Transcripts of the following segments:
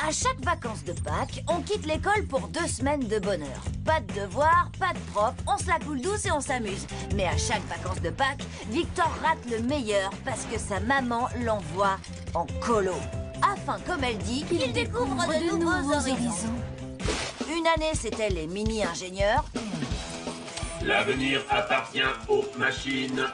À chaque vacances de Pâques, on quitte l'école pour 2 semaines de bonheur. Pas de devoirs, pas de prof, on se la coule douce et on s'amuse. Mais à chaque vacances de Pâques, Victor rate le meilleur parce que sa maman l'envoie en colo. Afin, comme elle dit, qu'il découvre de nouveaux horizons. Une année, c'était les mini-ingénieurs. L'avenir appartient aux machines.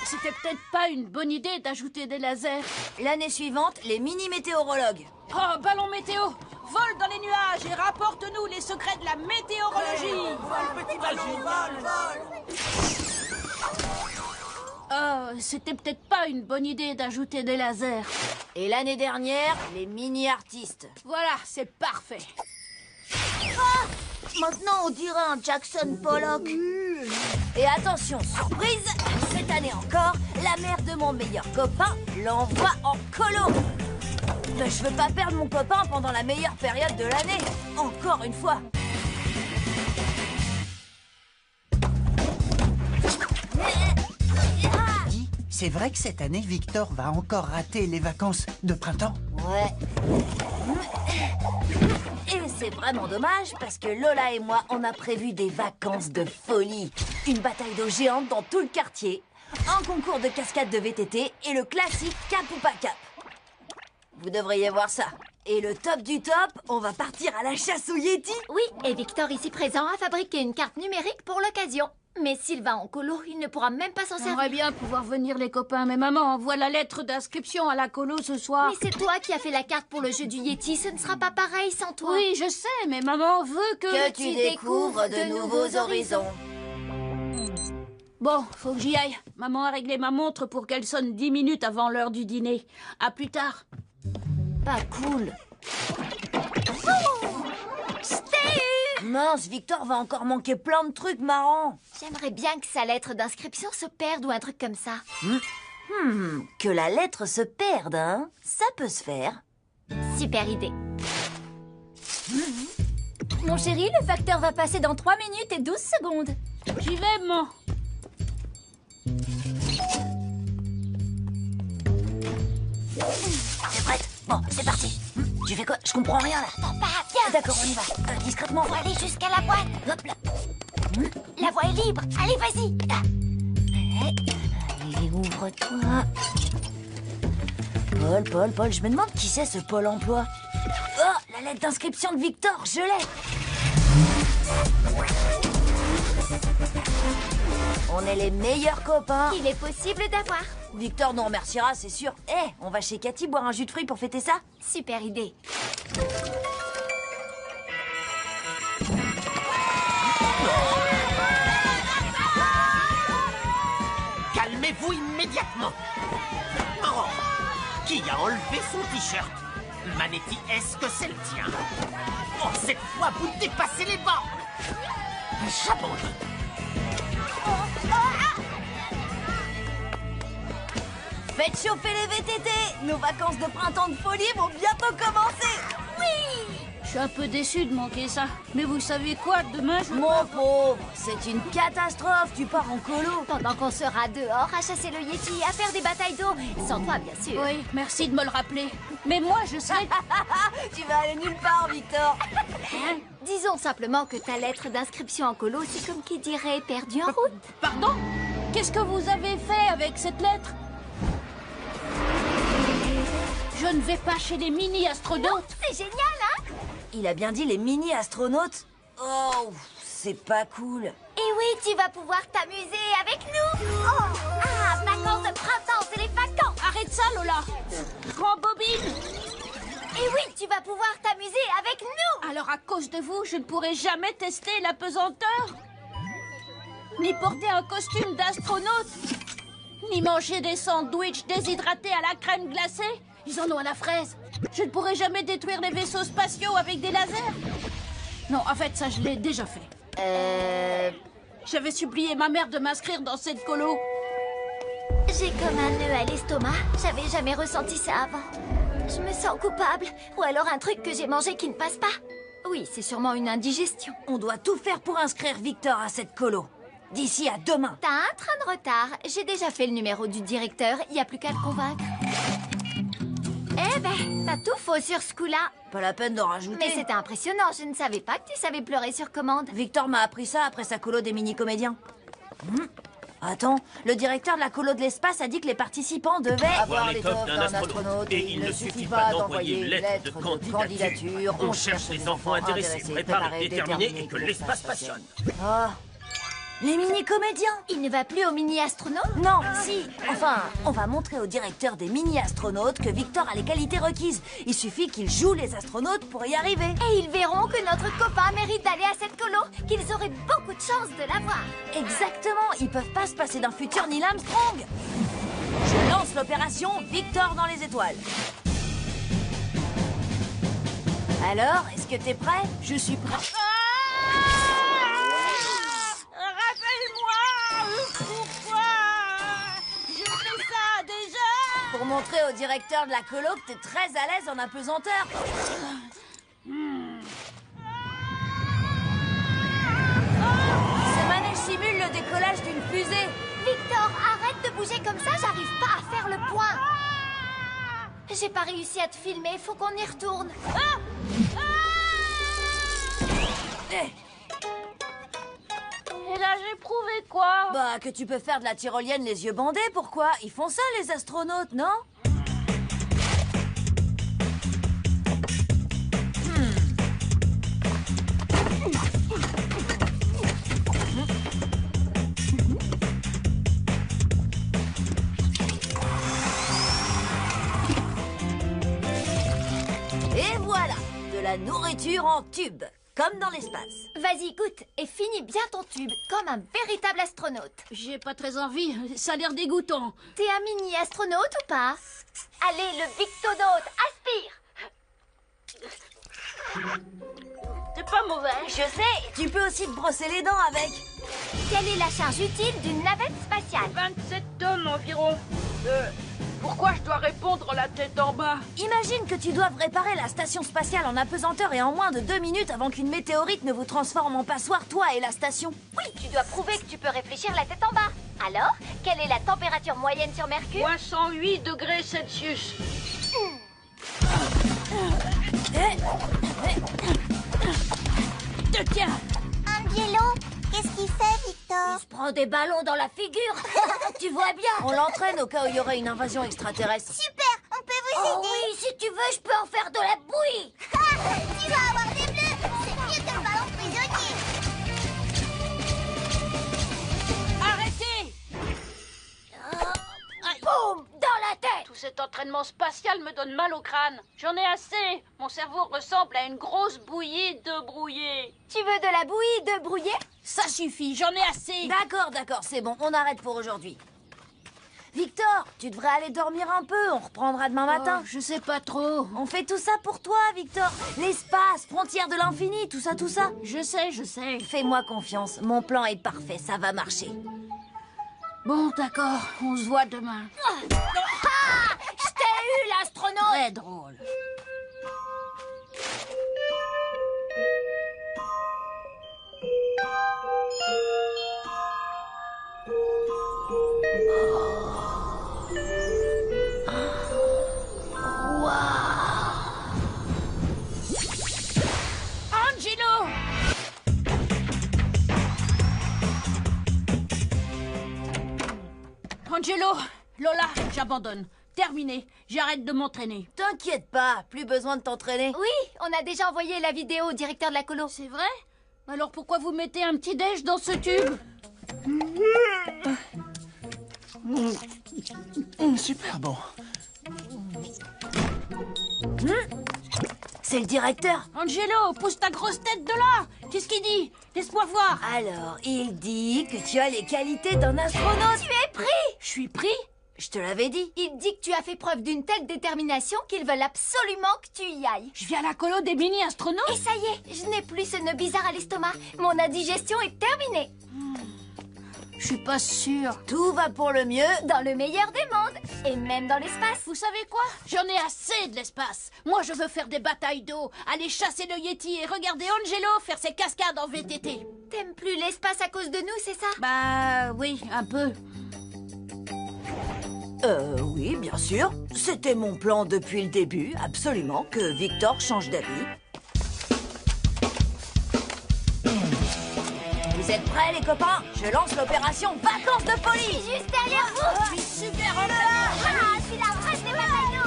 C'était peut-être pas une bonne idée d'ajouter des lasers. L'année suivante, les mini-météorologues. Oh, ballon météo, vole dans les nuages et rapporte-nous les secrets de la météorologie. Vole, petit ballon, vole. Oh, c'était peut-être pas une bonne idée d'ajouter des lasers. Et l'année dernière, les mini-artistes. Voilà, c'est parfait. Maintenant, on dirait un Jackson Pollock. Et attention, surprise, cette année encore, la mère de mon meilleur copain l'envoie en colo. Je veux pas perdre mon copain pendant la meilleure période de l'année. Encore une fois. Dis, c'est vrai que cette année, Victor va encore rater les vacances de printemps? Ouais. Et c'est vraiment dommage parce que Lola et moi, on a prévu des vacances de folie. Une bataille d'eau géante dans tout le quartier, un concours de cascade de VTT et le classique cap ou pas cap. Vous devriez voir ça. Et le top du top, on va partir à la chasse aux Yétis. Oui, et Victor ici présent a fabriqué une carte numérique pour l'occasion. Mais s'il va en colo, il ne pourra même pas s'en servir. J'aimerais bien pouvoir venir les copains, mais maman envoie la lettre d'inscription à la colo ce soir. Mais c'est toi qui as fait la carte pour le jeu du Yeti, ce ne sera pas pareil sans toi. Oui, je sais, mais maman veut Que tu découvres de nouveaux horizons. Bon, faut que j'y aille. Maman a réglé ma montre pour qu'elle sonne 10 minutes avant l'heure du dîner. À plus tard. Pas cool. Mince, Victor va encore manquer plein de trucs marrants. J'aimerais bien que sa lettre d'inscription se perde ou un truc comme ça. Que la lettre se perde, hein? Ça peut se faire. Super idée. Mon chéri, le facteur va passer dans 3 minutes et 12 secondes. J'y vais, maman. T'es prête? Bon, c'est parti. Tu fais quoi? Je comprends rien là. Papa, viens. D'accord, on y va. Discrètement. Faut aller jusqu'à la boîte. Hop là. La voie est libre. Allez, vas-y. Allez, ouvre-toi. Paul, je me demande qui c'est ce Pôle emploi. Oh, la lettre d'inscription de Victor, je l'ai. On est les meilleurs copains. Il est possible d'avoir. Victor nous remerciera, c'est sûr. On va chez Cathy boire un jus de fruits pour fêter ça? Super idée. Calmez-vous immédiatement. Oh, qui a enlevé son t-shirt? Manetti, est-ce que c'est le tien? Oh, cette fois, vous dépassez les bornes. J'abandonne. Faites chauffer les VTT. Nos vacances de printemps de folie vont bientôt commencer. Oui! Je suis un peu déçue de manquer ça. Mais vous savez quoi, demain je... Mon pauvre, c'est une catastrophe. Tu pars en colo. Pendant qu'on sera dehors à chasser le Yeti, à faire des batailles d'eau. Sans toi, bien sûr. Oui, merci de me le rappeler. Mais moi, je serai... Tu vas aller nulle part, Victor. Disons simplement que ta lettre d'inscription en colo, c'est comme qui dirait perdu en route. Pardon? Qu'est-ce que vous avez fait avec cette lettre? Je ne vais pas chez les mini-astronautes. C'est génial, hein? Il a bien dit les mini-astronautes. Oh, c'est pas cool. Et oui, tu vas pouvoir t'amuser avec nous. Oh, vacances de printemps, c'est les vacances. Arrête ça, Lola. Rembobine. Et oui, tu vas pouvoir t'amuser avec nous. Alors, à cause de vous, je ne pourrai jamais tester la pesanteur, ni porter un costume d'astronaute, ni manger des sandwichs déshydratés à la crème glacée. Ils en ont à la fraise. Je ne pourrai jamais détruire les vaisseaux spatiaux avec des lasers. Non, en fait, ça, je l'ai déjà fait. J'avais supplié ma mère de m'inscrire dans cette colo. J'ai comme un nœud à l'estomac. J'avais jamais ressenti ça avant. Je me sens coupable. Ou alors un truc que j'ai mangé qui ne passe pas. Oui, c'est sûrement une indigestion. On doit tout faire pour inscrire Victor à cette colo. D'ici à demain. T'as un train de retard. J'ai déjà fait le numéro du directeur. Il n'y a plus qu'à le convaincre. T'as tout faux sur ce coup-là. Pas la peine d'en rajouter. Mais c'était impressionnant, je ne savais pas que tu savais pleurer sur commande. Victor m'a appris ça après sa colo des mini-comédiens. Attends, le directeur de la colo de l'espace a dit que les participants devaient avoir l'étoffe d'un astronaute. Et il ne suffit pas d'envoyer une lettre de candidature. On cherche les enfants intéressés, préparés, déterminés et que l'espace passionne. Oh, les mini-comédiens. Il ne va plus au mini-astronaute? Non, si. Enfin, on va montrer au directeur des mini-astronautes que Victor a les qualités requises. Il suffit qu'il joue les astronautes pour y arriver. Et ils verront que notre copain mérite d'aller à cette colo, qu'ils auraient beaucoup de chance de l'avoir. Exactement, ils peuvent pas se passer d'un futur Neil Armstrong. Je lance l'opération Victor dans les étoiles. Alors, est-ce que t'es prêt? Je suis prêt. Rappelle-moi pourquoi je fais ça déjà. Pour montrer au directeur de la colo que t'es très à l'aise en apesanteur. Ce manège simule le décollage d'une fusée. Victor, arrête de bouger comme ça, j'arrive pas à faire le point. J'ai pas réussi à te filmer, faut qu'on y retourne. Et là, j'ai prouvé quoi? Bah, que tu peux faire de la tyrolienne les yeux bandés, pourquoi? Ils font ça, les astronautes, non? Et voilà, de la nourriture en tube, comme dans l'espace. Vas-y, goûte et finis bien ton tube, comme un véritable astronaute. J'ai pas très envie, ça a l'air dégoûtant. T'es un mini-astronaute ou pas? Allez, le Victonaute, aspire! C'est pas mauvais. Je sais, tu peux aussi te brosser les dents avec. Quelle est la charge utile d'une navette spatiale? 27 tonnes environ. Pourquoi je dois répondre la tête en bas? Imagine que tu doives réparer la station spatiale en apesanteur et en moins de 2 minutes avant qu'une météorite ne vous transforme en passoire, toi et la station. Oui, tu dois prouver que tu peux réfléchir la tête en bas. Alors, quelle est la température moyenne sur Mercure? Moins 108 degrés Celsius. Te tiens. Angelo, qu'est-ce qu'il fait, Victor? Il se prend des ballons dans la figure. Tu vois bien. On l'entraîne au cas où il y aurait une invasion extraterrestre. Super, on peut vous Oh oui, si tu veux, je peux en faire de la bouillie. Tu vas avoir des bleus. C'est mieux que le ballon prisonnier. Arrêtez. Boum, dans la tête. Tout cet entraînement spatial me donne mal au crâne. J'en ai assez. Mon cerveau ressemble à une grosse bouillie de brouillé. Tu veux de la bouillie de brouillé? Ça suffit, j'en ai assez. D'accord, c'est bon, on arrête pour aujourd'hui. Victor, tu devrais aller dormir un peu, on reprendra demain matin. Je sais pas trop. On fait tout ça pour toi, Victor. L'espace, frontière de l'infini, tout ça. Je sais. Fais-moi confiance, mon plan est parfait, ça va marcher. Bon, d'accord, on se voit demain. Je t'ai eu, l'astronaute. Très drôle. Angelo! Angelo, Lola, j'abandonne. Terminé, j'arrête de m'entraîner. T'inquiète pas, plus besoin de t'entraîner. Oui, on a déjà envoyé la vidéo au directeur de la colo. C'est vrai? Alors pourquoi vous mettez un petit déj dans ce tube? Super bon. C'est le directeur. Angelo, pousse ta grosse tête de là! Qu'est-ce qu'il dit? Laisse-moi voir. Alors, il dit que tu as les qualités d'un astronaute. Tu es pris. Je suis pris? Je te l'avais dit. Il dit que tu as fait preuve d'une telle détermination qu'ils veulent absolument que tu y ailles. Je viens à la colo des mini-astronautes? Et ça y est, je n'ai plus ce nœud bizarre à l'estomac. Mon indigestion est terminée. Je suis pas sûre. Tout va pour le mieux. Dans le meilleur des mondes. Et même dans l'espace. Vous savez quoi? J'en ai assez de l'espace. Moi, je veux faire des batailles d'eau, aller chasser le Yeti et regarder Angelo faire ses cascades en VTT. T'aimes plus l'espace à cause de nous, c'est ça? Bah oui, un peu. Oui, bien sûr. C'était mon plan depuis le début, absolument, que Victor change d'avis. Vous êtes prêts, les copains? Je lance l'opération Vacances de folie! Je suis juste derrière vous! Je suis super en l'air. Ah, je suis la vraie Stéphano!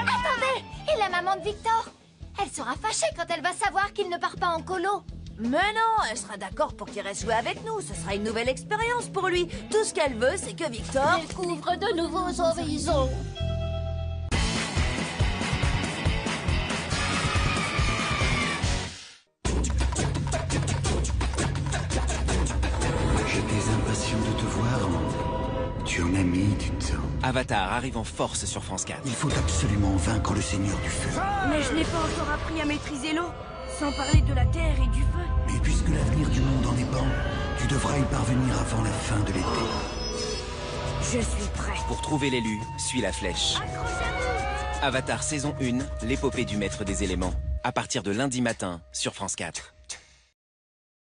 Attendez! Et la maman de Victor? Elle sera fâchée quand elle va savoir qu'il ne part pas en colo. Mais non, elle sera d'accord pour qu'il reste jouer avec nous. Ce sera une nouvelle expérience pour lui. Tout ce qu'elle veut, c'est que Victor... Découvre de nouveaux horizons. J'étais impatient de te voir. Tu en as mis du temps. Avatar arrive en force sur France 4. Il faut absolument vaincre le Seigneur du Feu. Mais je n'ai pas encore appris à maîtriser l'eau, sans parler de la terre et du feu. Mais puisque l'avenir du monde en dépend, tu devras y parvenir avant la fin de l'été. Je suis prêt. Pour trouver l'élu, suis la flèche. Avatar saison 1, l'épopée du maître des éléments. À partir de lundi matin sur France 4.